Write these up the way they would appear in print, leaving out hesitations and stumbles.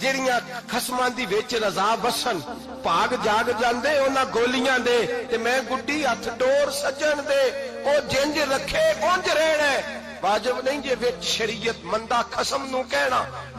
ਜਿਹੜੀਆਂ ਖਸਮਾਂ ਦੀ ਵਿੱਚ ਰਜ਼ਾ ਵਸਣ ਭਾਗ ਜਾਗ ਜਾਂਦੇ ਉਹਨਾਂ ਗੋਲੀਆਂ ਦੇ, ਤੇ ਮੈਂ ਗੁੱਡੀ ਹੱਥ ਡੋਰ ਸੱਜਣ ਦੇ, ਉਹ ਜਿੰਜ ਰੱਖੇ ਉੰਜ ਰਹਿਣਾ, ਵਾਜਬ ਨਹੀਂ ਜੇ ਵਿੱਚ ਸ਼ਰੀਅਤ ਮੰਦਾ ਖਸਮ ਨੂੰ ਕਹਿਣਾ।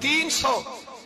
300।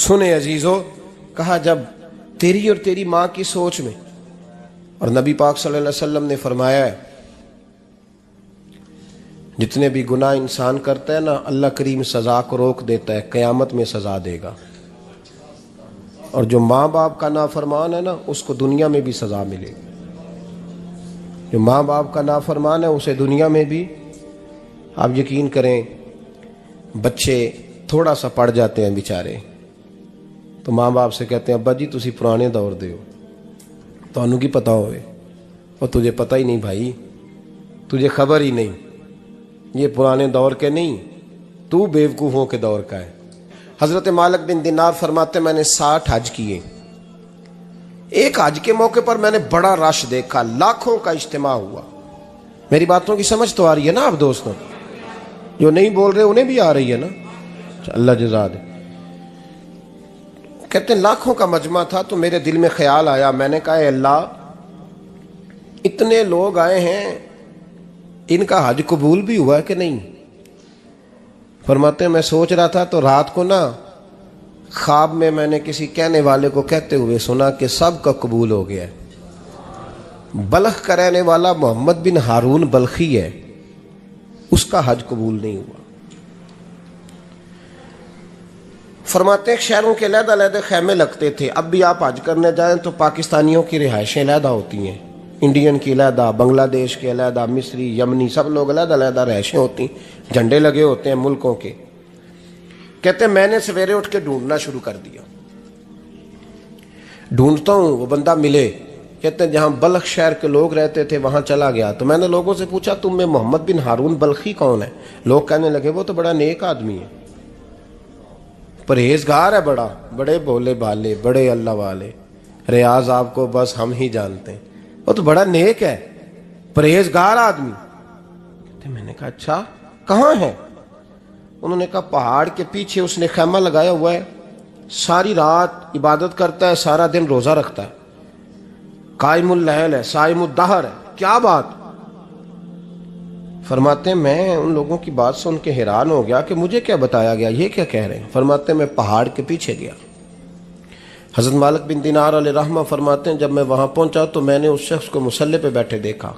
سنے عزیزو، کہا جب تیری اور تیری ماں کی سوچ میں، اور نبی پاک صلی اللہ علیہ وسلم نے فرمایا ہے جتنے بھی گناہ انسان کرتا ہے نا، اللہ کریم سزا کو روک دیتا ہے، قیامت میں سزا دے گا، اور جو ماں باپ کا نافرمان ہے نا اس کو دنیا میں بھی سزا ملے گی۔ جو ماں باپ کا نافرمان ہے اسے دنیا میں بھی، آپ یقین کریں بچے تھوڑا سا پڑ جاتے ہیں بیچارے تو ماں باپ سے کہتے ہیں ابا جی تسی پرانے دور دے ہو، تو انہوں کی پتہ ہوئے، اور تجھے پتہ ہی نہیں بھائی، تجھے خبر ہی نہیں، یہ پرانے دور کے نہیں، تو بیوقوفوں کے دور کا ہے۔ حضرت مالک بن دینار فرماتے میں نے 60 حج کیے، ایک حج کے موقع پر میں نے بڑا رش دیکھا، لاکھوں کا اجتماع ہوا۔ میری باتوں کی سمجھ تو آ رہی ہے نا آپ دوستوں؟ جو نہیں بول رہے انہیں بھی آ رہی ہے نا؟ اللہ جزا دے۔ کہتے ہیں لاکھوں کا مجمع تھا، تو میرے دل میں خیال آیا، میں نے کہا اے اللہ اتنے لوگ آئے ہیں، ان کا حج قبول بھی ہوا ہے کہ نہیں؟ فرماتے ہیں میں سوچ رہا تھا تو رات کو نا خواب میں نے کسی کہنے والے کو کہتے ہوئے سنا کہ سب کا قبول ہو گیا ہے۔ بلخ کا رہنے والا محمد بن ہارون بلخی ہے، اس کا حج قبول نہیں ہوا۔ فرماتے ہیں شہروں کے علیحدہ علیحدہ خیمے لگتے تھے، اب بھی آپ حج کرنے جائیں تو پاکستانیوں کی رہائشیں علیحدہ ہوتی ہیں، انڈین کی علیحدہ، بنگلہ دیش کے علیحدہ، مصری، یمنی، سب لوگ علیحدہ علیحدہ رہائشیں ہوتی ہیں، جھنڈے لگے ہوتے ہیں ملکوں کے۔ کہتے ہیں میں نے سویرے اٹھ کے ڈھونڈنا شروع کر دیا، ڈھونڈتا ہوں وہ بندہ ملے۔ کہتے ہیں جہاں بلخ شہر کے لوگ رہتے تھے وہاں چلا گیا تو میں نے لوگوں سے پوچھا تم میں محمد بن ہارون بلخی کون ہے؟ لوگ کہنے لگے وہ تو بڑا نیک آدمی ہے، پرہیزگار ہے، بڑے بولے بالے، بڑے اللہ والے، ریاض آپ کو بس ہم ہی جانتے ہیں، وہ تو بڑا نیک ہے، پرہیزگار آدمی۔ میں نے کہا اچھا کہاں ہے؟ انہوں نے کہا پہاڑ کے پیچھے اس نے خیمہ لگایا ہوا ہے، ساری رات عبادت کرتا ہے، سارا دن روزہ رکھتا ہے، قائم اللیل ہے، صائم الدہر ہے۔ کیا بات؟ فرماتے ہیں میں ان لوگوں کی بات سن کے حیران ہو گیا کہ مجھے کیا بتایا گیا، یہ کیا کہہ رہے ہیں؟ فرماتے ہیں میں پہاڑ کے پیچھے گیا۔ حضرت مالک بن دینار علیہ رحمہ فرماتے ہیں جب میں وہاں پہنچا تو میں نے اس شخص کو مصلی پہ بیٹھے دیکھا،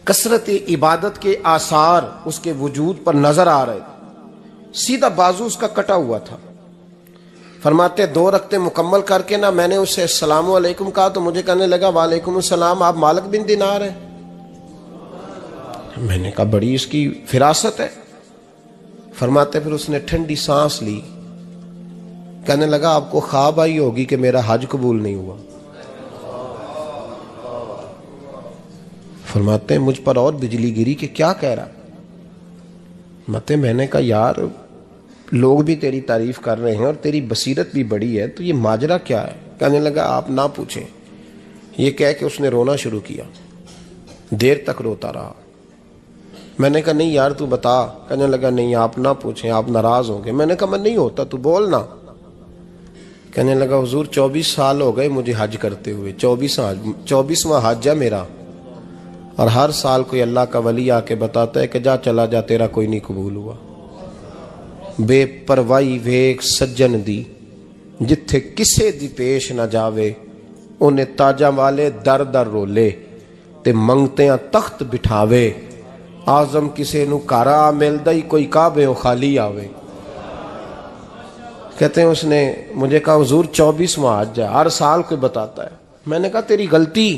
کثرت عبادت کے آثار اس کے وجود پر نظر آ رہے تھے، سیدھا بازو اس کا کٹا ہوا تھا۔ فرماتے 2 رکعتیں مکمل کر کے نا میں نے اس سے السلام علیکم کہا تو مجھے کہنے لگا وعلیکم السلام، آپ مالک بن دینار ہیں؟ میں نے کہا بڑی اس کی فراست ہے۔ فرماتے پھر اس نے ٹھنڈی سانس لی، کہنے لگا آپ کو خواب آئی ہوگی کہ میرا حج قبول نہیں ہوا۔ فرماتے ہیں مجھ پر اور بجلی گری کہ کیا کہہ رہا؟ فرماتے میں نے کہا یار لوگ بھی تیری تعریف کر رہے ہیں اور تیری بصیرت بھی بڑی ہے، تو یہ ماجرا کیا ہے؟ کہنے لگا آپ نہ پوچھیں۔ یہ کہہ کے اس نے رونا شروع کیا، دیر تک روتا رہا۔ میں نے کہا نہیں یار تو بتا۔ کہنے لگا نہیں آپ نہ پوچھیں، آپ ناراض ہوں گے۔ میں نے کہا میں نہیں ہوتا، تو بولنا۔ کہنے لگا حضور 24 سال ہو گئے مجھے حج کرتے ہوئے، 24واں حج ہے میرا، اور ہر سال کوئی اللہ کا ولی آ کے بتاتا ہے کہ جا چلا جا تیرا کوئی نہیں قبول ہوا۔ بے پروائی ویک سجن دی جتھے کسے دی پیش نہ جاوے، انہیں تاجاں والے در در رولے تے منگتیاں تخت بٹھاوے، آزم کسے نو کارا ملدا ہی کوئی کعبے خالی آوے۔ کہتے ہیں اس نے مجھے کہا حضور 24واں حج ہے، ہر سال کوئی بتاتا ہے۔ میں نے کہا تیری غلطی۔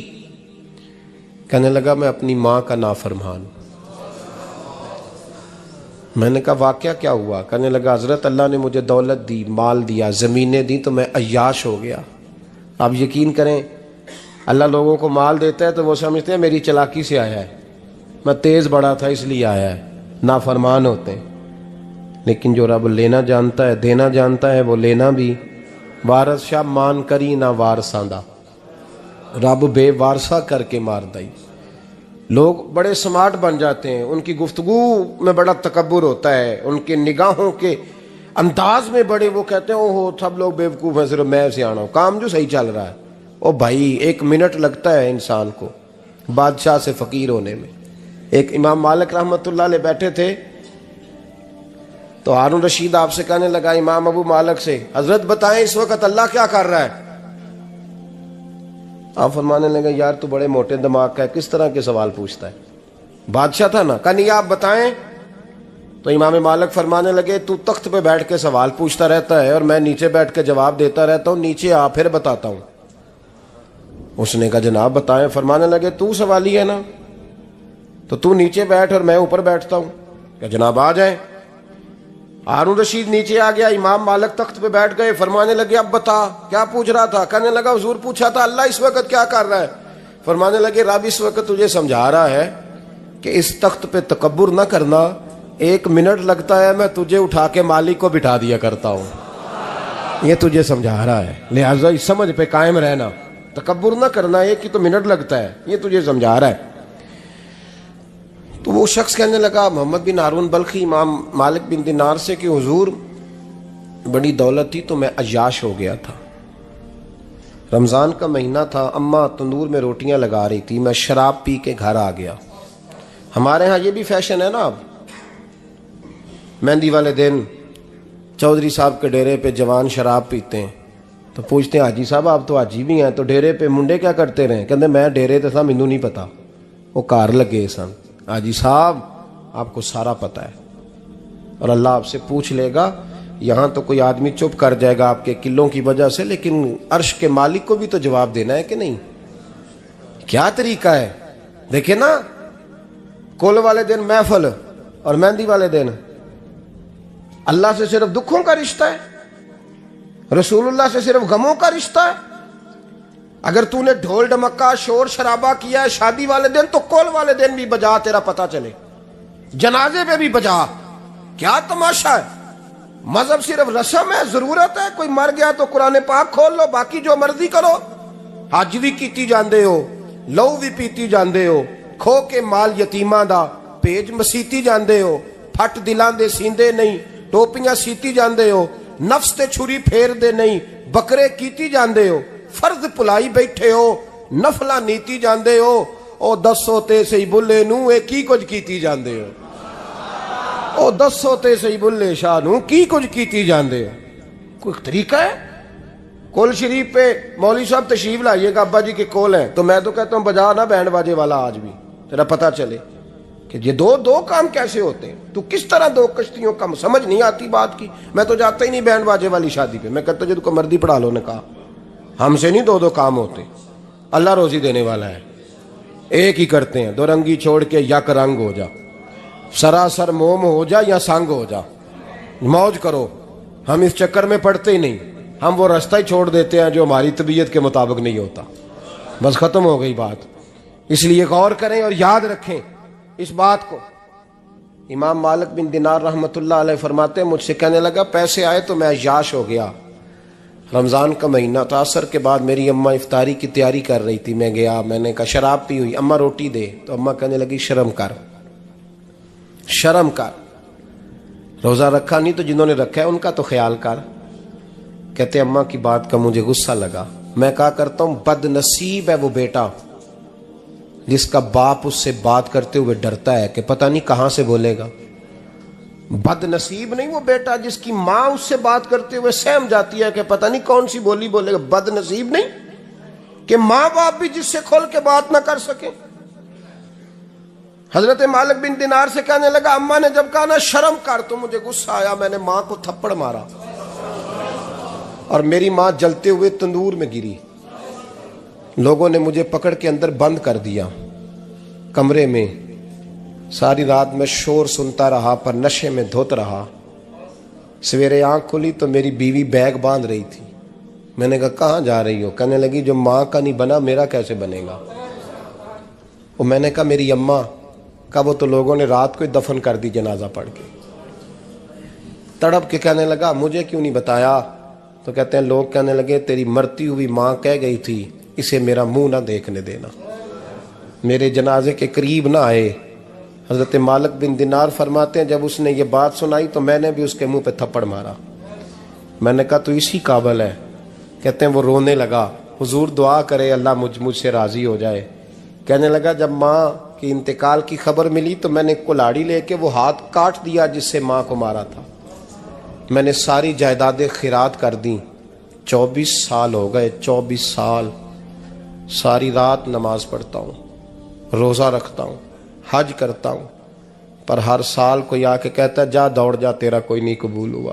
کہنے لگا میں اپنی ماں کا نافرمان۔ میں نے کہا واقعہ کیا ہوا؟ کہنے لگا حضرت اللہ نے مجھے دولت دی، مال دیا، زمینیں دی تو میں عیاش ہو گیا۔ آپ یقین کریں اللہ لوگوں کو مال دیتا ہے تو وہ سمجھتے ہیں میری چلاکی سے آیا ہے، میں تیز بڑا تھا اس لیے آیا ہے، نافرمان ہوتے ہیں۔ لیکن جو رب لینا جانتا ہے، دینا جانتا ہے، وہ لینا بھی۔ وارث شاہ مان کری نہ وارثاں دا، رب بے وارثہ کر کے مار دائی۔ لوگ بڑے سمارٹ بن جاتے ہیں، ان کی گفتگو میں بڑا تکبر ہوتا ہے، ان کے نگاہوں کے انداز میں بڑے، وہ کہتے ہیں اوہ سب لوگ بیوقوف ہیں، صرف میں سیاںا ہوں، کام جو صحیح چل رہا ہے۔ او بھائی 1 منٹ لگتا ہے انسان کو بادشاہ سے فقیر ہونے میں۔ ایک امام مالک رحمۃ اللہ علیہ بیٹھے تھے، تو ہارون رشید آپ سے کہنے لگا امام ابو مالک سے، حضرت بتائیں اس وقت اللہ کیا کر رہا ہے؟ آپ فرمانے لگے یار تو بڑے موٹے دماغ کا ہے، کس طرح کے سوال پوچھتا ہے؟ بادشاہ تھا نا، کہا نہیں آپ بتائیں۔ تو امام مالک فرمانے لگے تو تخت پہ بیٹھ کے سوال پوچھتا رہتا ہے اور میں نیچے بیٹھ کے جواب دیتا رہتا ہوں، نیچے آ پھر بتاتا ہوں۔ اس نے کہا جناب بتائیں۔ فرمانے لگے تو سوالی ہے نا، تو نیچے بیٹھ اور میں اوپر بیٹھتا ہوں۔ کہ جناب آ جائیں۔ ہارون رشید نیچے آ گیا، امام مالک تخت پہ بیٹھ گئے۔ فرمانے لگے اب بتا کیا پوچھ رہا تھا؟ کہنے لگا حضور پوچھا تھا اللہ اس وقت کیا کر رہا ہے؟ فرمانے لگے رب اس وقت تجھے سمجھا رہا ہے کہ اس تخت پہ تکبر نہ کرنا، 1 منٹ لگتا ہے میں تجھے اٹھا کے مالک کو بٹھا دیا کرتا ہوں، یہ تجھے سمجھا رہا ہے، لہٰذا اس سمجھ پہ قائم رہنا، تکبر نہ کرنا، 1 ہی تو منٹ لگتا ہے، یہ تجھے سمجھا رہا ہے۔ تو وہ شخص کہنے لگا محمد بن ہارون بلخی امام مالک بن دینار سے کہ حضور بڑی دولت تھی تو میں عیاش ہو گیا تھا، رمضان کا مہینہ تھا، اماں تندور میں روٹیاں لگا رہی تھی، میں شراب پی کے گھر آ گیا۔ ہمارے ہاں یہ بھی فیشن ہے نا، اب مہندی والے دن چودھری صاحب کے ڈیرے پہ جوان شراب پیتے ہیں تو پوچھتے ہیں حاجی صاحب آپ تو حاجی بھی ہیں تو ڈیرے پہ منڈے کیا کرتے رہے؟ کہتے میں ڈیرے تے تھا مینوں نہیں پتا، وہ کار لگے سن۔ حاجی صاحب آپ کو سارا پتا ہے اور اللہ آپ سے پوچھ لے گا۔ یہاں تو کوئی آدمی چپ کر جائے گا آپ کے قلوں کی وجہ سے، لیکن عرش کے مالک کو بھی تو جواب دینا ہے کہ نہیں؟ کیا طریقہ ہے؟ دیکھیں نا، کل والے دن محفل اور مہندی والے دن اللہ سے صرف دکھوں کا رشتہ ہے، رسول اللہ سے صرف غموں کا رشتہ ہے۔ اگر تو نے ڈھول ڈمکا شور شرابہ کیا ہے شادی والے دن تو کول والے دن بھی بجا، تیرا پتہ چلے، جنازے پہ بھی بجا۔ کیا تماشا ہے؟ مذہب صرف رسم ہے، ضرورت ہے؟ کوئی مر گیا تو قرآن پاک کھول لو، باقی جو مرضی کرو، حج بھی کیتی جاندے ہو، لو بھی پیتی جاندے ہو، کھو کے مال یتیماں دا پیج مسیتی جاندے ہو، پھٹ دلاں دے سیندے نہیں، ٹوپیاں سیتی جاندے ہو، نفس تے چھری پھیر دے نہیں، بکرے کیتی جاندے ہو، فرض پلائی بیٹھے ہو، نفلا نیتی جاندے ہو، او دسو تے سی بلے نو اے کی کچھ کیتی جاندے ہو، او دسو تے سی بلے شاہ نو کی کچھ کیتی جاندے ہو۔ کوئی طریقہ ہے؟ کول شریف پہ مولوی صاحب تشریف لائیے گا، ابا جی کے کول ہیں، تو میں تو کہتا ہوں بجا نا بینڈ باجے والا آج بھی، تیرا پتہ چلے کہ یہ دو کام کیسے ہوتے ہیں۔ تو کس طرح 2 کشتیوں کا سمجھ نہیں آتی بات کی۔ میں تو جاتا ہی نہیں بینڈ باجے والی شادی پہ، میں کہتا ہوں جب کو مردی پڑھا لو نے کہا، ہم سے نہیں 2 کام ہوتے، اللہ روزی دینے والا ہے، ایک ہی کرتے ہیں، 2 رنگی چھوڑ کے یک رنگ ہو جا، سراسر موم ہو جا یا سنگ ہو جا، موج کرو۔ ہم اس چکر میں پڑتے ہی نہیں، ہم وہ راستہ ہی چھوڑ دیتے ہیں جو ہماری طبیعت کے مطابق نہیں ہوتا، بس ختم ہو گئی بات۔ اس لیے غور کریں اور یاد رکھیں اس بات کو۔ امام مالک بن دینار رحمۃ اللہ علیہ فرماتے ہیں مجھ سے کہنے لگا پیسے آئے تو میں عیاش ہو گیا، رمضان کا مہینہ تھا، عصر کے بعد میری اماں افطاری کی تیاری کر رہی تھی، میں گیا، میں نے کہا شراب پی ہوئی، اماں روٹی دے، تو اماں کہنے لگی شرم کر، شرم کر، روزہ رکھا نہیں تو جنہوں نے رکھا ہے ان کا تو خیال کر۔ کہتے اماں کی بات کا مجھے غصہ لگا، میں کہا کرتا ہوں بد نصیب ہے وہ بیٹا جس کا باپ اس سے بات کرتے ہوئے ڈرتا ہے کہ پتہ نہیں کہاں سے بولے گا۔ بد نصیب نہیں وہ بیٹا جس کی ماں اس سے بات کرتے ہوئے سہم جاتی ہے کہ پتہ نہیں کون سی بولی بولے گا۔ بد نصیب نہیں کہ ماں باپ بھی جس سے کھول کے بات نہ کر سکیں۔ حضرت مالک بن دینار سے کہنے لگا اماں نے جب کہا نا شرم کر تو مجھے غصہ آیا، میں نے ماں کو تھپڑ مارا اور میری ماں جلتے ہوئے تندور میں گری، لوگوں نے مجھے پکڑ کے اندر بند کر دیا کمرے میں، ساری رات میں شور سنتا رہا پر نشے میں دھوت رہا۔ سویرے آنکھ کھلی تو میری بیوی بیگ باندھ رہی تھی، میں نے کہا کہاں جا رہی ہو؟ کہنے لگی جو ماں کا نہیں بنا میرا کیسے بنے گا؟ وہ میں نے کہا میری اماں کا، وہ تو لوگوں نے رات کو ہی دفن کر دی جنازہ پڑھ کے۔ تڑپ کے کہنے لگا مجھے کیوں نہیں بتایا؟ تو کہتے ہیں لوگ کہنے لگے تیری مرتی ہوئی ماں کہہ گئی تھی اسے میرا منہ نہ دیکھنے دینا، میرے جنازے کے قریب نہ آئے۔ حضرت مالک بن دینار فرماتے ہیں جب اس نے یہ بات سنائی تو میں نے بھی اس کے منہ پہ تھپڑ مارا، میں نے کہا تو اسی قابل ہے۔ کہتے ہیں وہ رونے لگا، حضور دعا کرے اللہ مجھ سے راضی ہو جائے۔ کہنے لگا جب ماں کی انتقال کی خبر ملی تو میں نے کلاڑی لے کے وہ ہاتھ کاٹ دیا جس سے ماں کو مارا تھا، میں نے ساری جائیدادیں خیرات کر دیں، 24 سال ہو گئے، 24 سال ساری رات نماز پڑھتا ہوں، روزہ رکھتا ہوں، حج کرتا ہوں، پر ہر سال کوئی آ کے کہتا ہے جا دوڑ جا، تیرا کوئی نہیں قبول ہوا۔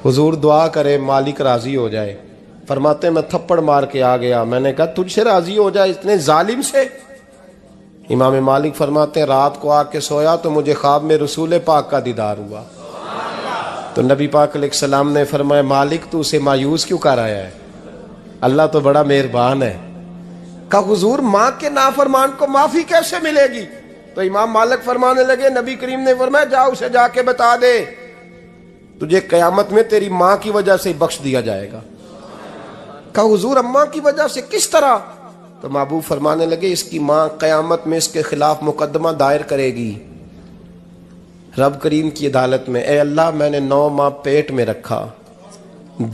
حضور دعا کرے مالک راضی ہو جائے۔ فرماتے ہیں میں تھپڑ مار کے آ گیا، میں نے کہا تجھ سے راضی ہو جائے اتنے ظالم سے؟ امام مالک فرماتے ہیں رات کو آ کے سویا تو مجھے خواب میں رسول پاک کا دیدار ہوا، تو نبی پاک علیہ السلام نے فرمایا مالک تو اسے مایوس کیوں کر آیا ہے، اللہ تو بڑا مہربان ہے۔ کہا حضور ماں کے نافرمان کو معافی کیسے ملے گی؟ تو امام مالک فرمانے لگے نبی کریم نے فرمایا جا اسے جا کے بتا دے تجھے قیامت میں تیری ماں کی وجہ سے بخش دیا جائے گا۔ کہا حضور اماں کی وجہ سے کس طرح؟ تو محبوب فرمانے لگے اس کی ماں قیامت میں اس کے خلاف مقدمہ دائر کرے گی رب کریم کی عدالت میں، اے اللہ میں نے 9 ماہ پیٹ میں رکھا،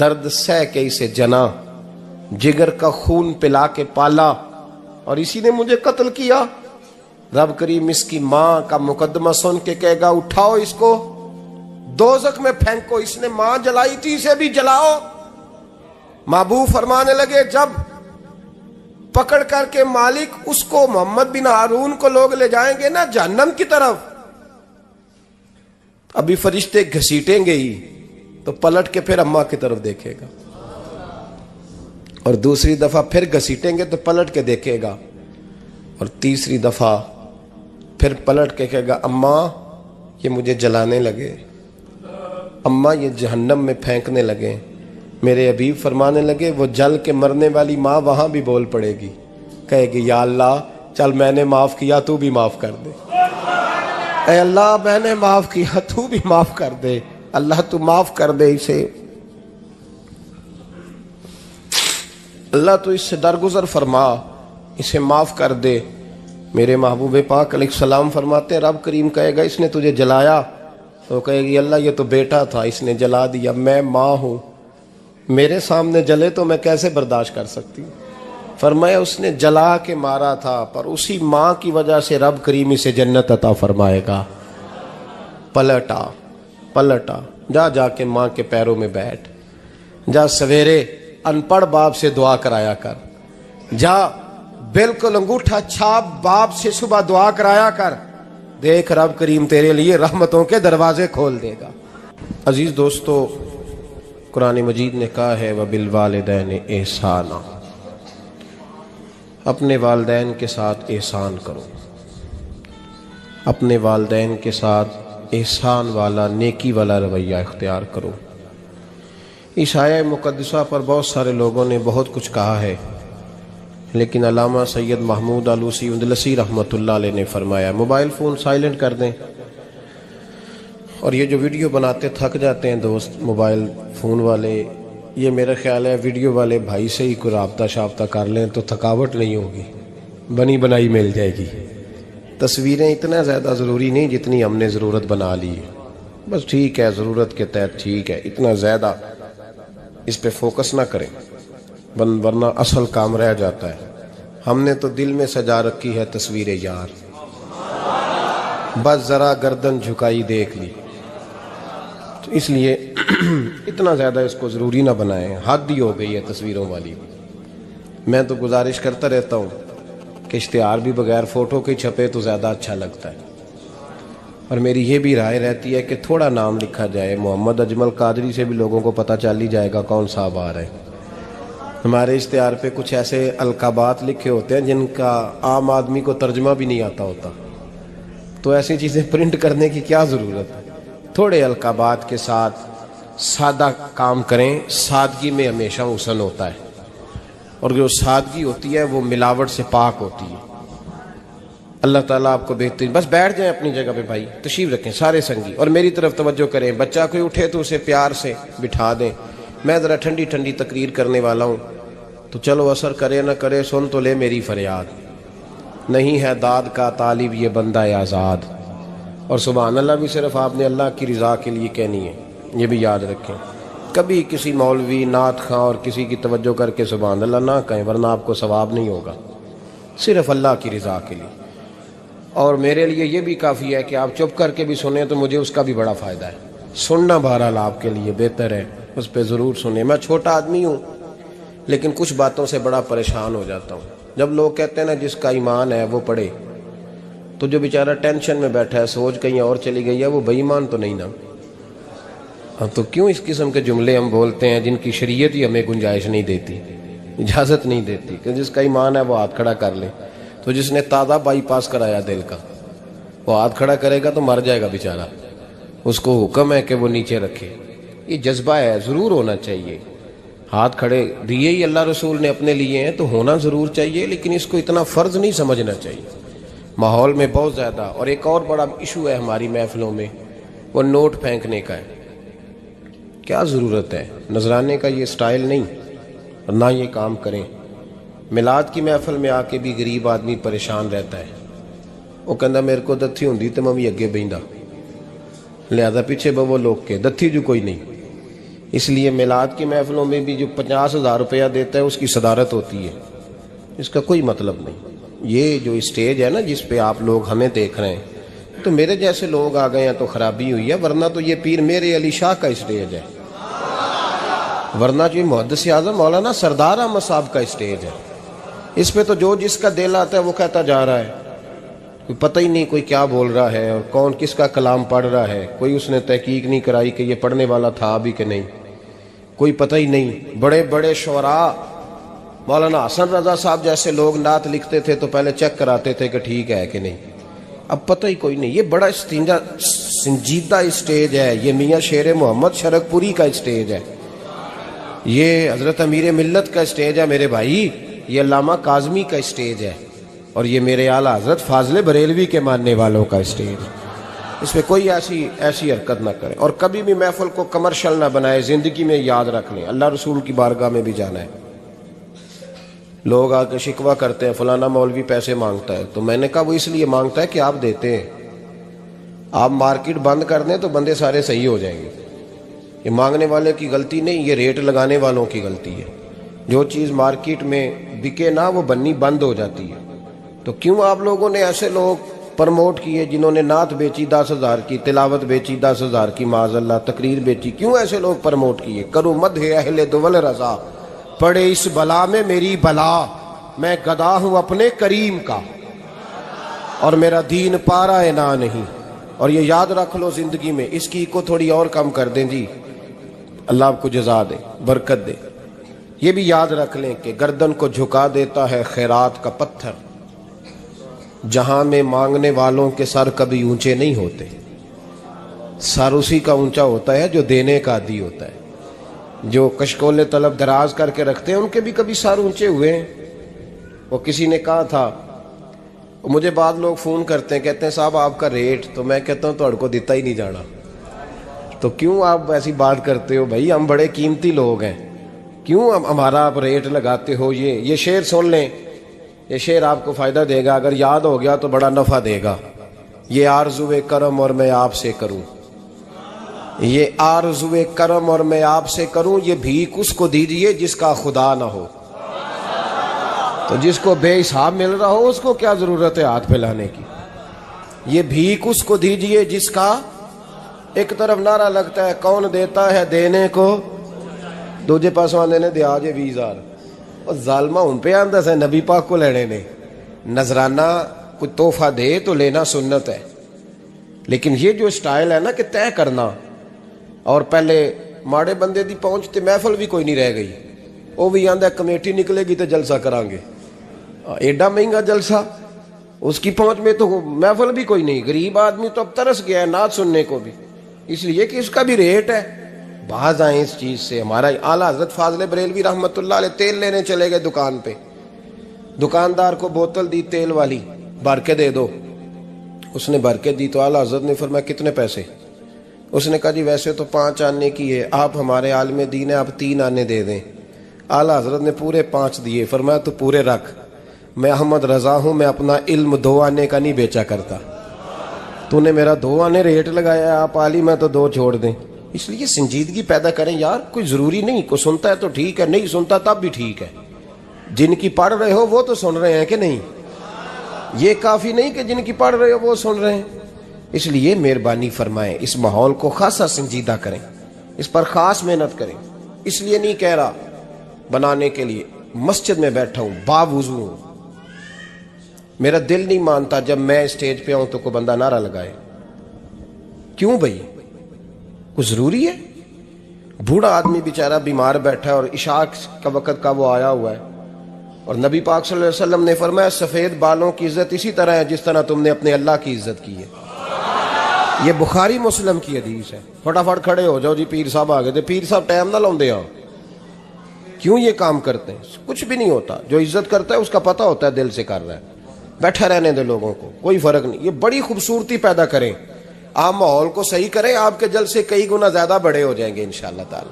درد سہ کے اسے جنا، جگر کا خون پلا کے پالا، اور اسی نے مجھے قتل کیا۔ رب کریم اس کی ماں کا مقدمہ سن کے کہے گا اٹھاؤ اس کو دوزخ میں پھینکو، اس نے ماں جلائی تھی اسے بھی جلاؤ۔ محبوب فرمانے لگے جب پکڑ کر کے مالک اس کو محمد بن ہارون کو لوگ لے جائیں گے نا جہنم کی طرف، ابھی فرشتے گھسیٹیں گے ہی تو پلٹ کے پھر اماں کی طرف دیکھے گا، اور دوسری دفعہ پھر گھسیٹیں گے تو پلٹ کے دیکھے گا، اور تیسری دفعہ پھر پلٹ کے کہے گا اماں یہ مجھے جلانے لگے، اماں یہ جہنم میں پھینکنے لگے۔ میرے حبیب فرمانے لگے وہ جل کے مرنے والی ماں وہاں بھی بول پڑے گی، کہے گی یا اللہ چل میں نے معاف کیا تو بھی معاف کر دے، اے اللہ میں نے معاف کیا تو بھی معاف کر دے، اللہ تو معاف کر دے اسے، اللہ تو اس سے درگزر فرما، اسے معاف کر دے۔ میرے محبوب پاک علیہ السلام فرماتے ہیں رب کریم کہے گا اس نے تجھے جلایا، تو کہے گی اللہ یہ تو بیٹا تھا اس نے جلا دیا، میں ماں ہوں، میرے سامنے جلے تو میں کیسے برداشت کر سکتی ہوں؟ فرمایا اس نے جلا کے مارا تھا، پر اسی ماں کی وجہ سے رب کریم اسے جنت عطا فرمائے گا۔ پلٹا جا کے ماں کے پیروں میں بیٹھ، جا سویرے ان پڑھ باپ سے دعا کرایا کر، جا بالکل انگوٹھا چھاپ باپ سے صبح دعا کرایا کر، دیکھ رب کریم تیرے لیے رحمتوں کے دروازے کھول دے گا۔ عزیز دوستو قرآن مجید نے کہا ہے وَبِالْوَالِدَيْنِ احسانا، اپنے والدین کے ساتھ احسان کرو، اپنے والدین کے ساتھ احسان والا نیکی والا رویہ اختیار کرو۔ اس آیہ مقدسہ پر بہت سارے لوگوں نے بہت کچھ کہا ہے، لیکن علامہ سید محمود آلوسی اندلسی رحمۃ اللہ علیہ نے فرمایا موبائل فون سائلنٹ کر دیں، اور یہ جو ویڈیو بناتے تھک جاتے ہیں دوست موبائل فون والے، یہ میرا خیال ہے ویڈیو والے بھائی سے ہی کوئی رابطہ شابطہ کر لیں تو تھکاوٹ نہیں ہوگی، بنی بنائی مل جائے گی۔ تصویریں اتنا زیادہ ضروری نہیں جتنی ہم نے ضرورت بنا لی ہے، بس ٹھیک ہے ضرورت کے تحت ٹھیک ہے، اتنا زیادہ اس پہ فوکس نہ کریں ورنہ اصل کام رہ جاتا ہے۔ ہم نے تو دل میں سجا رکھی ہے تصویر یار، بس ذرا گردن جھکائی دیکھ لی، تو اس لیے اتنا زیادہ اس کو ضروری نہ بنائیں، حد ہی ہو گئی ہے تصویروں والی۔ میں تو گزارش کرتا رہتا ہوں کہ اشتہار بھی بغیر فوٹو کے چھپے تو زیادہ اچھا لگتا ہے، اور میری یہ بھی رائے رہتی ہے کہ تھوڑا نام لکھا جائے، محمد اجمل قادری سے بھی لوگوں کو پتہ چل ہی جائے گا کون صاحب آ رہے ہیں۔ ہمارے اشتہار پہ کچھ ایسے القابات لکھے ہوتے ہیں جن کا عام آدمی کو ترجمہ بھی نہیں آتا ہوتا، تو ایسی چیزیں پرنٹ کرنے کی کیا ضرورت ہے؟ تھوڑے القابات کے ساتھ سادہ کام کریں، سادگی میں ہمیشہ حسن ہوتا ہے، اور جو سادگی ہوتی ہے وہ ملاوٹ سے پاک ہوتی ہے۔ اللہ تعالیٰ آپ کو بہترین، بس بیٹھ جائیں اپنی جگہ پہ بھائی، تشریف رکھیں سارے سنگی، اور میری طرف توجہ کریں، بچہ کوئی اٹھے تو اسے پیار سے بٹھا دیں۔ میں ذرا ٹھنڈی ٹھنڈی تقریر کرنے والا ہوں، تو چلو اثر کرے نہ کرے سن تو لے میری فریاد، نہیں ہے داد کا طالب یہ بندہ آزاد، اور سبحان اللہ بھی صرف آپ نے اللہ کی رضا کے لیے کہنی ہے، یہ بھی یاد رکھیں۔ کبھی کسی مولوی نعت خواں اور کسی کی توجہ کر کے سبحان اللہ نہ کہیں، ورنہ آپ کو ثواب نہیں ہوگا، صرف اللہ کی رضا کے لیے۔ اور میرے لیے یہ بھی کافی ہے کہ آپ چپ کر کے بھی سنیں تو مجھے اس کا بھی بڑا فائدہ ہے، سننا بہرحال آپ کے لیے بہتر ہے، اس پہ ضرور سنیں۔ میں چھوٹا آدمی ہوں لیکن کچھ باتوں سے بڑا پریشان ہو جاتا ہوں۔ جب لوگ کہتے ہیں نا جس کا ایمان ہے وہ پڑھے، تو جو بیچارہ ٹینشن میں بیٹھا ہے، سوچ کہیں اور چلی گئی ہے، وہ بے ایمان تو نہیں نا؟ تو کیوں اس قسم کے جملے ہم بولتے ہیں جن کی شریعت ہی ہمیں گنجائش نہیں دیتی، اجازت نہیں دیتی کہ جس کا ایمان ہے وہ ہاتھ کھڑا کر لے؟ تو جس نے تازہ بائی پاس کرایا دل کا، وہ ہاتھ کھڑا کرے گا تو مر جائے گا بیچارہ، اس کو حکم ہے کہ وہ نیچے رکھے۔ یہ جذبہ ہے، ضرور ہونا چاہیے۔ ہاتھ کھڑے دیے ہی اللہ رسول نے اپنے لیے ہیں تو ہونا ضرور چاہیے، لیکن اس کو اتنا فرض نہیں سمجھنا چاہیے۔ ماحول میں بہت زیادہ، اور ایک اور بڑا ایشو ہے ہماری محفلوں میں، وہ نوٹ پھینکنے کا ہے۔ کیا ضرورت ہے؟ نذرانے کا یہ سٹائل نہیں، نہ یہ کام کریں۔ میلاد کی محفل میں آ کے بھی غریب آدمی پریشان رہتا ہے، وہ کہندا میرے کو دتھی ہوندی تے میں بھی اگے بہندا، لہذا پیچھے بو لوگ کے دتھی جو کوئی نہیں۔ اس لیے میلاد کی محفلوں میں بھی جو 50,000 روپیہ دیتا ہے اس کی صدارت ہوتی ہے، اس کا کوئی مطلب نہیں۔ یہ جو اسٹیج ہے نا جس پہ آپ لوگ ہمیں دیکھ رہے ہیں، تو میرے جیسے لوگ آ گئے ہیں تو خرابی ہوئی ہے، ورنہ تو یہ پیر میرے علی شاہ کا اسٹیج ہے، ورنہ جو محدث اعظم مولانا سردار احمد صاحب کا اسٹیج ہے۔ اس پہ تو جو جس کا دل آتا ہے وہ کہتا جا رہا ہے، کوئی پتہ ہی نہیں کوئی کیا بول رہا ہے اور کون کس کا کلام پڑھ رہا ہے، کوئی اس نے تحقیق نہیں کرائی کہ یہ پڑھنے والا تھا بھی کہ نہیں، کوئی پتہ ہی نہیں۔ بڑے بڑے شعراء، مولانا حسن رضا صاحب جیسے لوگ نعت لکھتے تھے تو پہلے چیک کراتے تھے کہ ٹھیک ہے کہ نہیں، اب پتہ ہی کوئی نہیں۔ یہ بڑا سنجیدہ اسٹیج ہے، یہ میاں شیر محمد شرک پوری کا اسٹیج ہے، یہ حضرت امیر ملت کا اسٹیج ہے میرے بھائی، یہ علامہ کاظمی کا اسٹیج ہے، اور یہ میرے اعلیٰ حضرت فاضل بریلوی کے ماننے والوں کا اسٹیج ہے۔ اس میں کوئی ایسی حرکت نہ کرے، اور کبھی بھی محفل کو کمرشل نہ بنائے۔ زندگی میں یاد رکھ لیں، اللہ رسول کی بارگاہ میں بھی جانا ہے۔ لوگ آ کے شکوہ کرتے ہیں فلانا مولوی پیسے مانگتا ہے، تو میں نے کہا وہ اس لیے مانگتا ہے کہ آپ دیتے ہیں۔ آپ مارکیٹ بند کر دیں تو بندے سارے صحیح ہو جائیں گے۔ یہ مانگنے والے کی غلطی نہیں، یہ ریٹ لگانے والوں کی غلطی ہے۔ جو چیز مارکیٹ میں بکے نہ وہ بننی بند ہو جاتی ہے۔ تو کیوں آپ لوگوں نے ایسے لوگ پرموٹ کیے جنہوں نے نعت بیچی 10,000 کی، تلاوت بیچی 10,000 کی، معاذ اللہ تقریر بیچی، کیوں ایسے لوگ پرموٹ کیے؟ کرو مدح اہل دول رضا، پڑے اس بلا میں میری بلا، میں گدا ہوں اپنے کریم کا اور میرا دین پارا نہ نہیں۔ اور یہ یاد رکھ لو زندگی میں، اس کی کو تھوڑی اور کم کر دیں جی، اللہ آپ کو جزا دے، برکت دے۔ یہ بھی یاد رکھ لیں کہ گردن کو جھکا دیتا ہے خیرات کا پتھر، جہاں میں مانگنے والوں کے سر کبھی اونچے نہیں ہوتے، سر اسی کا اونچا ہوتا ہے جو دینے کا عادی ہوتا ہے۔ جو کشکول طلب دراز کر کے رکھتے ہیں ان کے بھی کبھی سر اونچے ہوئے ہیں۔ وہ کسی نے کہا تھا، مجھے بعض لوگ فون کرتے ہیں، کہتے ہیں صاحب آپ کا ریٹ، تو میں کہتا ہوں تہاڈے کو دیتا ہی نہیں جانا۔ تو کیوں آپ ایسی بات کرتے ہو بھائی؟ ہم بڑے قیمتی لوگ ہیں، کیوں ہمارا آپ ریٹ لگاتے ہو؟ یہ شعر سن لیں، یہ شعر آپ کو فائدہ دے گا، اگر یاد ہو گیا تو بڑا نفع دے گا۔ یہ آرزو کرم اور میں آپ سے کروں، یہ آرزو کرم اور میں آپ سے کروں، یہ بھیک اس کو دیجئے جس کا خدا نہ ہو۔ تو جس کو بے حساب مل رہا ہو اس کو کیا ضرورت ہے ہاتھ پھیلانے کی؟ یہ بھیک اس کو دیجئے جس کا، ایک طرف نعرہ لگتا ہے کون دیتا ہے دینے کو، دوجے پاس آندے نے دیا جے 20,000، اور ظالمہ ان پہ آندہ سے نبی پاک کو لینے نے۔ نذرانہ کوئی تحفہ دے تو لینا سنت ہے، لیکن یہ جو سٹائل ہے نا کہ طے کرنا، اور پہلے ماڑے بندے دی پہنچتے محفل بھی کوئی نہیں رہ گئی، وہ بھی آندہ کمیٹی نکلے گی تو جلسہ کران گے، ایڈا مہنگا جلسہ، اس کی پہنچ میں تو محفل بھی کوئی نہیں۔ غریب آدمی تو اب ترس گیا ہے نعت سننے کو بھی، اس لیے کہ اس کا بھی ریٹ ہے۔ باز آئیں اس چیز سے۔ ہمارا اعلیٰ حضرت فاضل بریلوی رحمۃ اللہ علیہ تیل لینے چلے گئے دکان پہ، دکاندار کو بوتل دی تیل والی، بھر کے دے دو۔ اس نے بھر کے دی تو اعلیٰ حضرت نے فرمایا کتنے پیسے؟ اس نے کہا جی ویسے تو 5 آنے کی ہے، آپ ہمارے عالم دین ہیں، آپ 3 آنے دے دیں۔ اعلیٰ حضرت نے پورے 5 دیے، فرمایا تو پورے رکھ، میں احمد رضا ہوں، میں اپنا علم 2 آنے کا نہیں بیچا کرتا، تو نے میرا 2 آنے ریٹ لگایا ہے، آپ عالم ہیں تو 2 چھوڑ دیں۔ اس لیے سنجیدگی پیدا کریں یار، کوئی ضروری نہیں، کوئی سنتا ہے تو ٹھیک ہے، نہیں سنتا تب بھی ٹھیک ہے۔ جن کی پڑھ رہے ہو وہ تو سن رہے ہیں کہ نہیں؟ یہ کافی نہیں کہ جن کی پڑھ رہے ہو وہ سن رہے ہیں۔ اس لیے مہربانی فرمائیں اس ماحول کو خاصا سنجیدہ کریں، اس پر خاص محنت کریں۔ اس لیے نہیں کہہ رہا بنانے کے لیے، مسجد میں بیٹھا ہوں باوضو ہوں، میرا دل نہیں مانتا جب میں اسٹیج پہ آؤں تو کوئی بندہ نعرہ لگائے۔ کیوں بھائی، کچھ ضروری ہے؟ بوڑھا آدمی بیچارہ بیمار بیٹھا ہے اور عشاء کا وقت کا وہ آیا ہوا ہے، اور نبی پاک صلی اللہ علیہ وسلم نے فرمایا سفید بالوں کی عزت اسی طرح ہے جس طرح تم نے اپنے اللہ کی عزت کی ہے۔ یہ بخاری مسلم کی حدیث ہے۔ فٹافٹ کھڑے ہو جاؤ جی پیر صاحب آ گئے تھے، پیر صاحب ٹائم نہ لاؤں دے آؤ۔ کیوں یہ کام کرتے ہیں؟ کچھ بھی نہیں ہوتا، جو عزت کرتا ہے اس کا پتہ ہوتا ہے دل سے کر رہا ہے، بیٹھا رہنے دے لوگوں کو، کوئی فرق نہیں۔ یہ بڑی خوبصورتی پیدا کریں، آپ ماحول کو صحیح کریں، آپ کے جل سے کئی گنا زیادہ بڑے ہو جائیں گے انشاءاللہ تعالی۔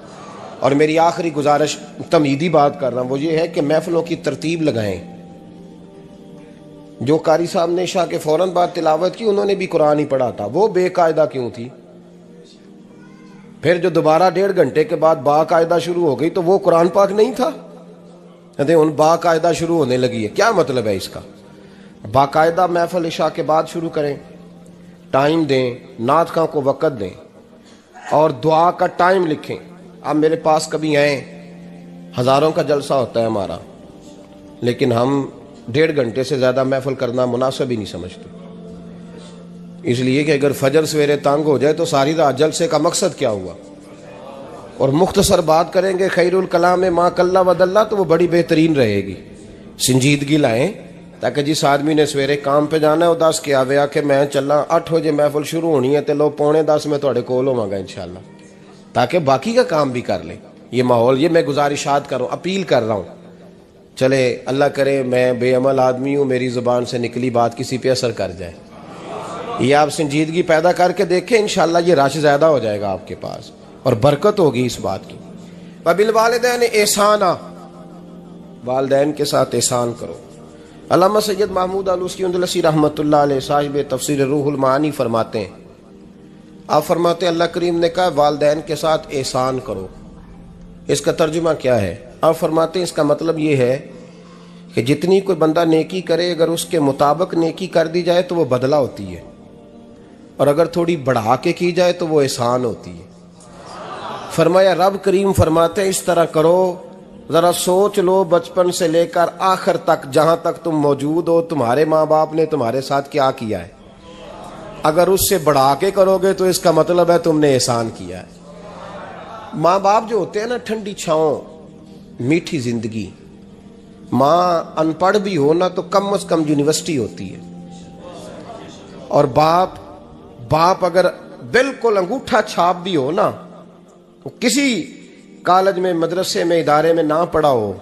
اور میری آخری گزارش تمہیدی بات کر رہا ہوں، وہ یہ ہے کہ محفلوں کی ترتیب لگائیں۔ جو قاری صاحب نے عشاء کے فوراً بعد تلاوت کی انہوں نے بھی قرآن ہی پڑھا تھا، وہ بے قاعدہ کیوں تھی؟ پھر جو دوبارہ 1.5 گھنٹے کے بعد باقاعدہ شروع ہو گئی تو وہ قرآن پاک نہیں تھا؟ ان باقاعدہ شروع ہونے لگی ہے، کیا مطلب ہے اس کا؟ باقاعدہ محفل عشاء کے بعد شروع کریں، ٹائم دیں، نعت خواں کو وقت دیں، اور دعا کا ٹائم لکھیں۔ آپ میرے پاس کبھی آئیں، ہزاروں کا جلسہ ہوتا ہے ہمارا، لیکن ہم 1.5 گھنٹے سے زیادہ محفل کرنا مناسب ہی نہیں سمجھتے، اس لیے کہ اگر فجر سویرے تنگ ہو جائے تو ساری رات جلسے کا مقصد کیا ہوا؟ اور مختصر بات کریں گے خیر الکلام ما قل و دل، تو وہ بڑی بہترین رہے گی۔ سنجیدگی لائیں تاکہ جس آدمی نے سویرے کام پہ جانا ہے وہ 10 کے آوے آ کہ میں چلا 8 بجے محفل شروع ہونی ہے تے لو 9:45 میں تھوڑے کول ہوواں گا انشاءاللہ، تاکہ باقی کا کام بھی کر لیں۔ یہ ماحول، یہ میں گزارشات کر رہا ہوں، اپیل کر رہا ہوں۔ چلے اللہ کرے میں بے عمل آدمی ہوں، میری زبان سے نکلی بات کسی پہ اثر کر جائے۔ یہ آپ سنجیدگی پیدا کر کے دیکھیں، انشاءاللہ یہ رش زیادہ ہو جائے گا آپ کے پاس اور برکت ہوگی اس بات کی۔ وبالوالدین احسانا، والدین کے ساتھ احسان کرو۔ علامہ سید محمود آلوسی اندلسی رحمۃ اللہ علیہ صاحب تفسیر روح المعانی فرماتے ہیں، آپ فرماتے ہیں اللہ کریم نے کہا والدین کے ساتھ احسان کرو۔ اس کا ترجمہ کیا ہے؟ آپ فرماتے ہیں اس کا مطلب یہ ہے کہ جتنی کوئی بندہ نیکی کرے اگر اس کے مطابق نیکی کر دی جائے تو وہ بدلہ ہوتی ہے، اور اگر تھوڑی بڑھا کے کی جائے تو وہ احسان ہوتی ہے۔ فرمایا رب کریم فرماتے ہیں اس طرح کرو، ذرا سوچ لو بچپن سے لے کر آخر تک جہاں تک تم موجود ہو تمہارے ماں باپ نے تمہارے ساتھ کیا کیا ہے۔ اگر اس سے بڑھا کے کرو گے تو اس کا مطلب ہے تم نے احسان کیا ہے۔ ماں باپ جو ہوتے ہیں نا، ٹھنڈی چھاؤں، میٹھی زندگی۔ ماں ان پڑھ بھی ہو نا تو کم از کم یونیورسٹی ہوتی ہے، اور باپ اگر بالکل انگوٹھا چھاپ بھی ہو نا، تو کسی کالج میں مدرسے میں ادارے میں نہ پڑھا ہو،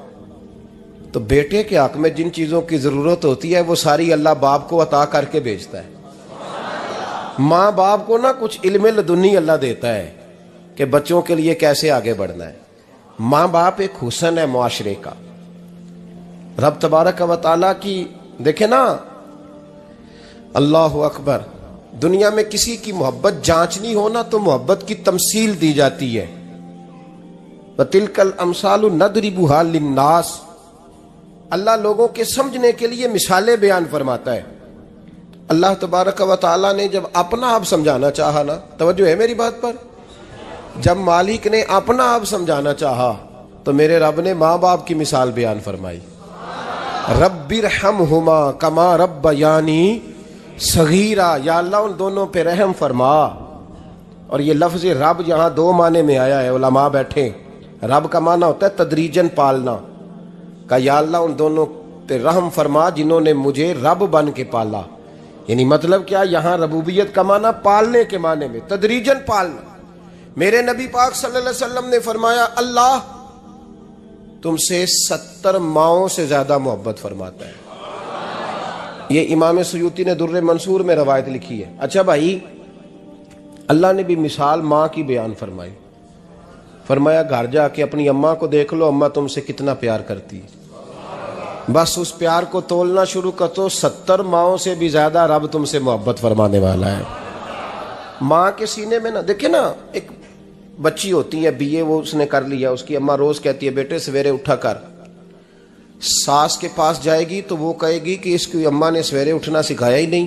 تو بیٹے کے حق میں جن چیزوں کی ضرورت ہوتی ہے وہ ساری اللہ باپ کو عطا کر کے بھیجتا ہے۔ ماں باپ کو نا کچھ علم لدنی اللہ دیتا ہے کہ بچوں کے لیے کیسے آگے بڑھنا ہے۔ ماں باپ ایک حسن ہے معاشرے کا۔ رب تبارک و تعالیٰ کی دیکھیں نا، اللہ اکبر، دنیا میں کسی کی محبت جانچنی ہو نا تو محبت کی تمثیل دی جاتی ہے۔ وَتِلْكَ الْأَمْثَالُ نَضْرِبُهَا لِلنَّاسِ، اللہ لوگوں کے سمجھنے کے لیے مثالیں بیان فرماتا ہے۔ اللہ تبارک و تعالیٰ نے جب اپنا آپ سمجھانا چاہا نا، توجہ ہے میری بات پر، جب مالک نے اپنا آپ سمجھانا چاہا تو میرے رب نے ماں باپ کی مثال بیان فرمائی، رب ارحمہما کما ربیانی صغیرا، یا اللہ ان دونوں پہ رحم فرما۔ اور یہ لفظ رب یہاں 2 معنی میں آیا ہے، علماء بیٹھے، رب کا معنی ہوتا ہے تدریجن پالنا، کہ یا اللہ ان دونوں پہ رحم فرما جنہوں نے مجھے رب بن کے پالا۔ یعنی مطلب کیا؟ یہاں ربوبیت کا معنی پالنے کے معنی میں، تدریجن پالنا۔ میرے نبی پاک صلی اللہ علیہ وسلم نے فرمایا اللہ تم سے 70 ماؤں سے زیادہ محبت فرماتا ہے۔ یہ امام سیوطی نے در منصور میں روایت لکھی ہے۔ اچھا بھائی، اللہ نے بھی مثال ماں کی بیان فرمائی، فرمایا گھر جا کے اپنی اماں کو دیکھ لو، اماں تم سے کتنا پیار کرتی ہے، بس اس پیار کو تولنا شروع کر تو 70 ماؤں سے بھی زیادہ رب تم سے محبت فرمانے والا ہے۔ ماں کے سینے میں نا، دیکھیں نا، ایک بچی ہوتی ہے BA، وہ اس نے کر لیا، اس کی اماں روز کہتی ہے بیٹے سویرے اٹھا کر، ساس کے پاس جائے گی تو وہ کہے گی کہ اس کی اماں نے سویرے اٹھنا سکھایا ہی نہیں،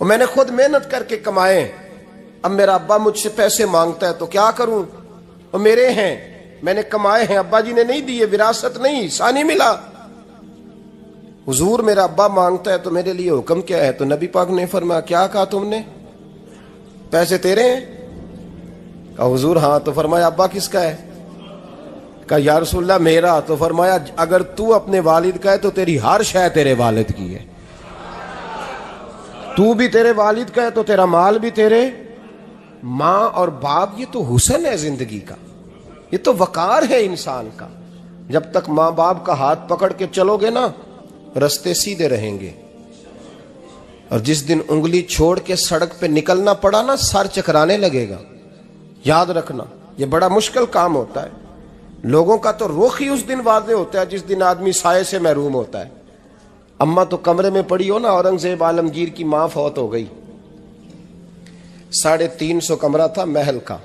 اور میں نے خود محنت کر کے کمائے، اب میرا ابا مجھ سے پیسے مانگتا ہے تو کیا کروں، اور میرے ہیں، میں نے کمائے ہیں، ابا جی نے نہیں دیے، وراثت نہیں، حصہ نہیں ملا۔ حضور میرا ابا مانگتا ہے تو میرے لیے حکم کیا ہے؟ تو نبی پاک نے فرمایا کیا کہا تم نے؟ پیسے تیرے ہیں؟ کہا حضور ہاں۔ تو فرمایا ابا کس کا ہے؟ کہا یا رسول اللہ میرا۔ تو فرمایا اگر تو اپنے والد کا ہے تو تیری ہر شے تیرے والد کی ہے، تو بھی تیرے والد کا ہے تو تیرا مال بھی تیرے۔ ماں اور باپ یہ تو حسن ہے زندگی کا، یہ تو وقار ہے انسان کا۔ جب تک ماں باپ کا ہاتھ پکڑ کے چلو گے نا رستے سیدھے رہیں گے، اور جس دن انگلی چھوڑ کے سڑک پہ نکلنا پڑا نا سر چکرانے لگے گا۔ یاد رکھنا یہ بڑا مشکل کام ہوتا ہے۔ لوگوں کا تو رخ ہی اس دن واضح ہوتا ہے جس دن آدمی سائے سے محروم ہوتا ہے۔ اماں تو کمرے میں پڑی ہو نا، اورنگزیب عالمگیر کی ماں فوت ہو گئی، 350 کمرہ تھا محل کا،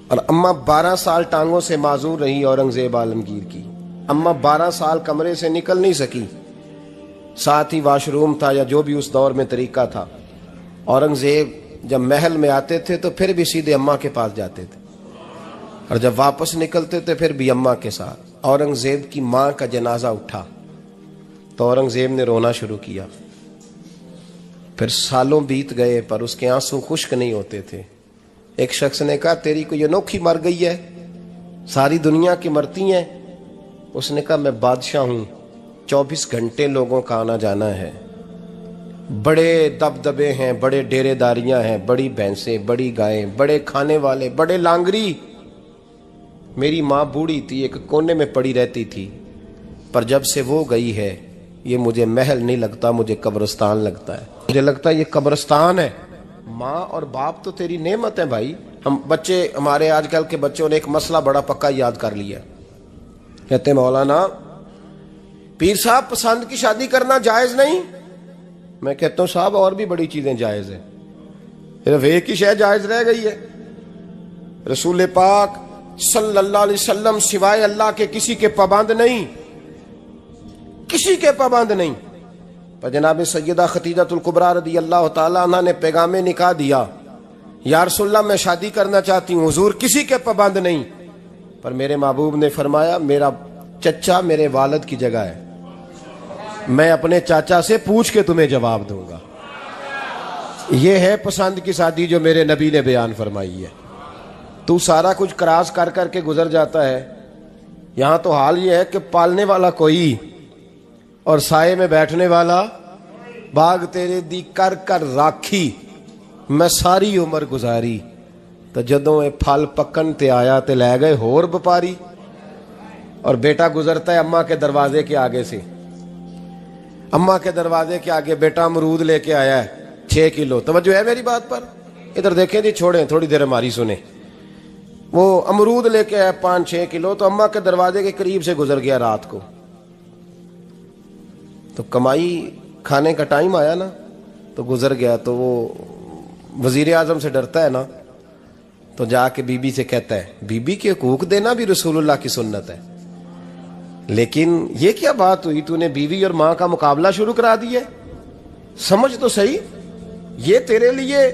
اور اماں 12 سال ٹانگوں سے معذور رہی اورنگزیب عالمگیر کی۔ اماں 12 سال کمرے سے نکل نہیں سکی، ساتھ ہی واش روم تھا یا جو بھی اس دور میں طریقہ تھا۔ اورنگزیب جب محل میں آتے تھے تو پھر بھی سیدھے اماں کے پاس جاتے تھے، اور جب واپس نکلتے تھے پھر بھی اماں کے ساتھ۔ اورنگزیب کی ماں کا جنازہ اٹھا تو اورنگزیب نے رونا شروع کیا، پھر سالوں بیت گئے پر اس کے آنسو خشک نہیں ہوتے تھے۔ ایک شخص نے کہا تیری کوئی انوکھی مر گئی ہے، ساری دنیا کی مرتی ہیں؟ اس نے کہا میں بادشاہ ہوں، 24 گھنٹے لوگوں کا آنا جانا ہے، بڑے دبدبے ہیں، بڑے ڈیرے داریاں ہیں، بڑی بھینسیں، بڑی گائیں، بڑے کھانے والے، بڑے لانگری۔ میری ماں بوڑھی تھی، ایک کونے میں پڑی رہتی تھی، پر جب سے وہ گئی ہے یہ مجھے محل نہیں لگتا، مجھے قبرستان لگتا ہے، مجھے لگتا ہے یہ قبرستان ہے۔ ماں اور باپ تو تیری نعمت ہے بھائی۔ ہم بچے، ہمارے آج کل کے بچوں نے ایک مسئلہ بڑا پکا یاد کر لیا، کہتے مولانا پیر صاحب پسند کی شادی کرنا جائز نہیں؟ میں کہتا ہوں صاحب اور بھی بڑی چیزیں جائز ہیں، صرف ایک ہی شے جائز رہ گئی ہے۔ رسول پاک صلی اللہ علیہ وسلم سوائے اللہ کے کسی کے پابند نہیں، کسی کے پابند نہیں۔ پر جناب سیدہ خدیجہ الکبریٰ رضی اللہ تعالیٰ عنہ نے پیغام نکاح دیا، یا رسول اللہ میں شادی کرنا چاہتی ہوں، حضور کسی کے پابند نہیں۔ پر میرے محبوب نے فرمایا میرا چچا میرے والد کی جگہ ہے، میں اپنے چاچا سے پوچھ کے تمہیں جواب دوں گا۔ یہ ہے پسند کی شادی جو میرے نبی نے بیان فرمائی ہے۔ تو سارا کچھ کراس کر کر کے گزر جاتا ہے، یہاں تو حال یہ ہے کہ پالنے والا کوئی اور سائے میں بیٹھنے والا۔ باغ تیرے دی کر کر راکھی میں ساری عمر گزاری، تو جدوں اے پھل پکن تے آیا تے لے گئے ہور بپاری۔ اور بیٹا گزرتا ہے اماں کے دروازے کے آگے سے، اماں کے دروازے کے آگے بیٹا امرود لے کے آیا ہے 6 کلو۔ توجہ ہے میری بات پر؟ ادھر دیکھیں جی، چھوڑیں تھوڑی دیر ہماری سنیں۔ وہ امرود لے کے آیا 5-6 کلو، تو اماں کے دروازے کے قریب سے گزر گیا رات کو، تو کمائی کھانے کا ٹائم آیا نا تو گزر گیا۔ تو وہ وزیر اعظم سے ڈرتا ہے نا، تو جا کے بی بی سے کہتا ہے بی بی کے حقوق دینا بھی رسول اللہ کی سنت ہے، لیکن یہ کیا بات ہوئی، تو نے بیوی اور ماں کا مقابلہ شروع کرا دیا ہے؟ سمجھ تو صحیح، یہ تیرے لیے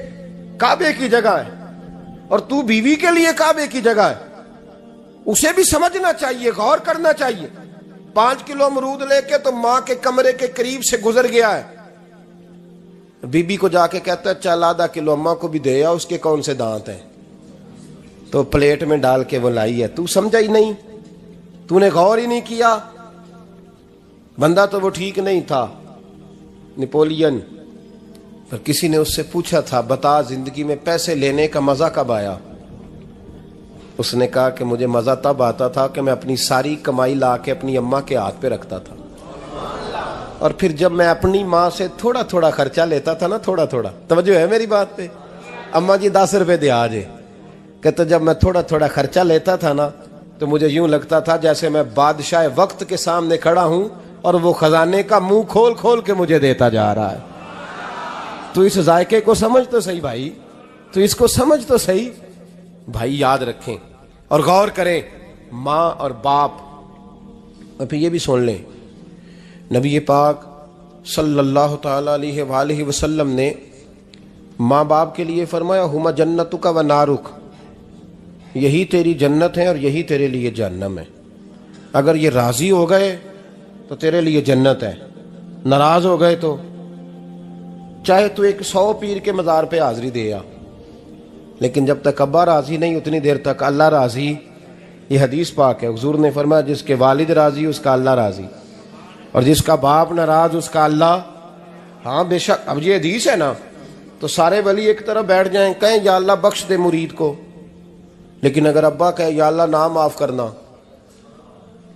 کعبے کی جگہ ہے اور تو بیوی کے لیے کعبے کی جگہ ہے، اسے بھی سمجھنا چاہیے، غور کرنا چاہیے۔ 5 کلو امرود لے کے تو ماں کے کمرے کے قریب سے گزر گیا ہے، بی بی کو جا کے کہتا ہے چل آدھا کلو اماں کو بھی دے آ، اس کے کون سے دانت ہیں، تو پلیٹ میں ڈال کے وہ لائی ہے۔ تو سمجھا ہی نہیں، تو نے غور ہی نہیں کیا۔ بندہ تو وہ ٹھیک نہیں تھا، نپولین، پر کسی نے اس سے پوچھا تھا بتا زندگی میں پیسے لینے کا مزہ کب آیا؟ اس نے کہا کہ مجھے مزہ تب آتا تھا کہ میں اپنی ساری کمائی لا کے اپنی اماں کے ہاتھ پہ رکھتا تھا، اور پھر جب میں اپنی ماں سے تھوڑا تھوڑا خرچہ لیتا تھا نا، تھوڑا تھوڑا، توجہ ہے میری بات پہ؟ اماں جی 10 روپے دے آجے، کہتا جب میں تھوڑا تھوڑا خرچہ لیتا تھا نا تو مجھے یوں لگتا تھا جیسے میں بادشاہ وقت کے سامنے کھڑا ہوں اور وہ خزانے کا منہ کھول کھول کے مجھے دیتا جا رہا ہے۔ تو اس ذائقے کو سمجھ تو صحیح بھائی، تو اس کو سمجھ تو صحیح بھائی، یاد رکھیں اور غور کریں۔ ماں اور باپ، اور پھر یہ بھی سن لیں، نبی پاک صلی اللہ تعالی علیہ وآلہ وسلم نے ماں باپ کے لیے فرمایا ہما جنتک و نارک، یہی تیری جنت ہے اور یہی تیرے لیے جہنم ہے۔ اگر یہ راضی ہو گئے تو تیرے لیے جنت ہے، ناراض ہو گئے تو چاہے تو 100 پیر کے مزار پہ حاضری دے آ، لیکن جب تک ابا راضی نہیں اتنی دیر تک اللہ راضی۔ یہ حدیث پاک ہے، حضور نے فرمایا جس کے والد راضی اس کا اللہ راضی، اور جس کا باپ ناراض اس کا اللہ۔ ہاں بے شک، اب یہ حدیث ہے نا، تو سارے ولی ایک طرف بیٹھ جائیں کہیں یا اللہ بخش دے مرید کو، لیکن اگر ابا کہے یا اللہ نہ معاف کرنا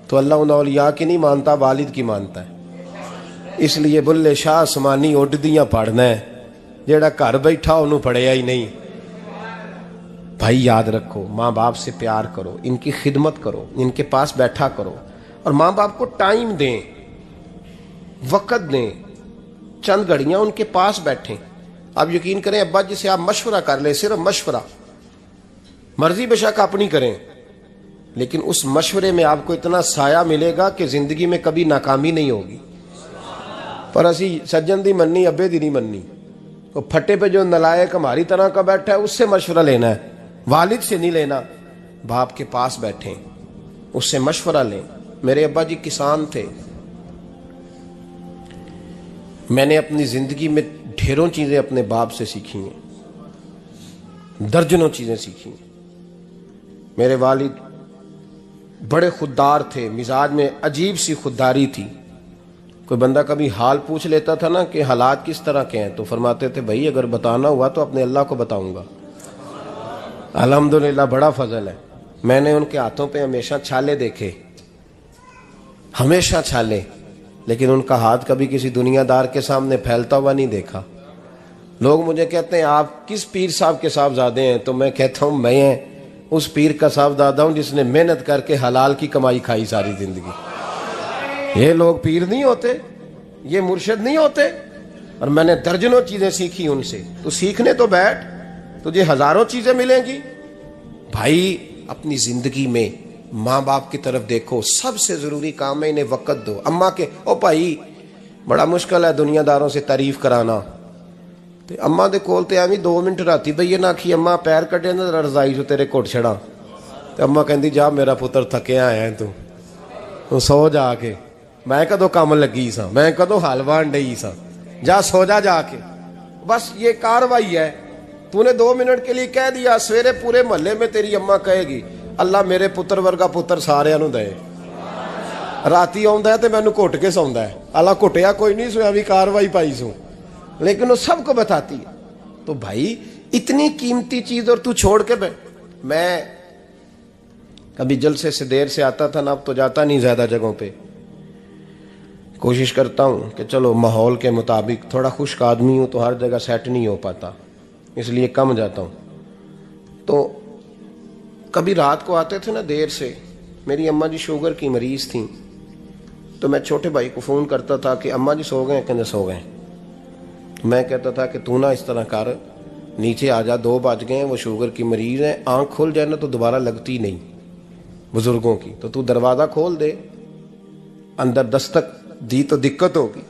تو اللہ ان اولیاء کی نہیں مانتا، والد کی مانتا ہے۔ اس لیے بلے شاہ آسمانی اڈدیاں پڑھنا ہے، جیڑا گھر بیٹھا انہوں پڑھیا ہی نہیں۔ بھائی یاد رکھو، ماں باپ سے پیار کرو، ان کی خدمت کرو، ان کے پاس بیٹھا کرو، اور ماں باپ کو ٹائم دیں، وقت دیں، چند گھڑیاں ان کے پاس بیٹھیں۔ آپ یقین کریں ابا جی سے آپ مشورہ کر لیں، صرف مشورہ، مرضی بے شک اپنی کریں، لیکن اس مشورے میں آپ کو اتنا سایہ ملے گا کہ زندگی میں کبھی ناکامی نہیں ہوگی۔ پر اسی سجن دی مننی ابے دی نہیں مننی، تو پھٹے پہ جو نلائق ہماری طرح کا بیٹھا ہے اس سے مشورہ لینا ہے، والد سے نہیں لینا۔ باپ کے پاس بیٹھیں، اس سے مشورہ لیں۔ میرے ابا جی کسان تھے، میں نے اپنی زندگی میں ڈھیروں چیزیں اپنے باپ سے سیکھی ہیں، درجنوں چیزیں سیکھی ہیں۔ میرے والد بڑے خوددار تھے، مزاج میں عجیب سی خودداری تھی۔ کوئی بندہ کبھی حال پوچھ لیتا تھا نا کہ حالات کس طرح کے ہیں، تو فرماتے تھے بھائی اگر بتانا ہوا تو اپنے اللہ کو بتاؤں گا۔ الحمدللہ بڑا فضل ہے، میں نے ان کے ہاتھوں پہ ہمیشہ چھالے دیکھے، ہمیشہ چھالے، لیکن ان کا ہاتھ کبھی کسی دنیا دار کے سامنے پھیلتا ہوا نہیں دیکھا۔ لوگ مجھے کہتے ہیں آپ کس پیر صاحب کے صاحبزادے ہیں، تو میں کہتا ہوں میں اس پیر کا صاحبزادہ ہوں جس نے محنت کر کے حلال کی کمائی کھائی ساری زندگی۔ یہ لوگ پیر نہیں ہوتے، یہ مرشد نہیں ہوتے، اور میں نے درجنوں چیزیں سیکھی ان سے۔ تو سیکھنے تو بیٹھ، تجھے ہزاروں چیزیں ملیں گی۔ بھائی اپنی زندگی میں ماں باپ کی طرف دیکھو، سب سے ضروری کام ہے انہیں وقت دو۔ اماں کے او بھائی بڑا مشکل ہے دنیا داروں سے تعریف کرانا، تے اماں دے کول تے ایویں 2 منٹ راتی بھئی نہ آکھی اماں پیر کٹے نہ رضائی جو تیرے کوٹ چھڑا، تے اماں کہندی جا میرا پتر تھکیا ہے تو سو جا کے، میں کدو کام لگی سا، میں کدو حال وان ڈئی سا، جا سو جا کے۔ بس یہ کاروائی ہے، تو نے 2 منٹ کے لیے کہہ دیا، سویرے پورے محلے میں تیری اماں کہے گی اللہ میرے پتر ورگا پتر سارے نو دے۔ راتی آندا ہے تے مینوں گھٹ کے سوندا ہے، اللہ گھٹیا کوئی نہیں سویا بھی کاروائی پائی سو، لیکن وہ سب کو بتاتی ہے۔ تو بھائی اتنی قیمتی چیز اور تو چھوڑ کے میں کبھی جلسے سے دیر سے آتا تھا نا، اب تو جاتا نہیں زیادہ جگہوں پہ، کوشش کرتا ہوں کہ چلو ماحول کے مطابق، تھوڑا خشک آدمی ہوں تو ہر جگہ سیٹ نہیں ہو پاتا، اس لیے کم جاتا ہوں۔ تو کبھی رات کو آتے تھے نا دیر سے، میری اماں جی شوگر کی مریض تھیں، تو میں چھوٹے بھائی کو فون کرتا تھا کہ اماں جی سو گئے، کہنے سو گئے۔ میں کہتا تھا کہ تو نہ اس طرح کر، نیچے آ جا، 2 بج گئے ہیں، وہ شوگر کی مریض ہیں، آنکھ کھل جائے نا تو دوبارہ لگتی نہیں بزرگوں کی، تو دروازہ کھول دے، اندر دستک دی تو دقت ہوگی۔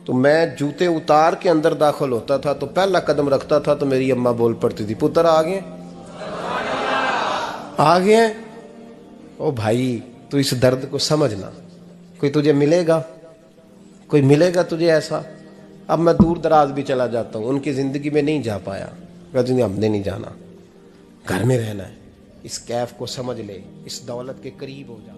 تو میں جوتے اتار کے اندر داخل ہوتا تھا، تو پہلا قدم رکھتا تھا تو میری اماں بول پڑتی تھی پتر آ گئے، آ گئے ہیں۔ او بھائی تو اس درد کو سمجھنا، کوئی تجھے ملے گا، کوئی ملے گا تجھے ایسا؟ اب میں دور دراز بھی چلا جاتا ہوں، ان کی زندگی میں نہیں جا پایا، کہتے ہیں ہم نے نہیں جانا، گھر میں رہنا ہے۔ اس کیف کو سمجھ لے، اس دولت کے قریب ہو جا۔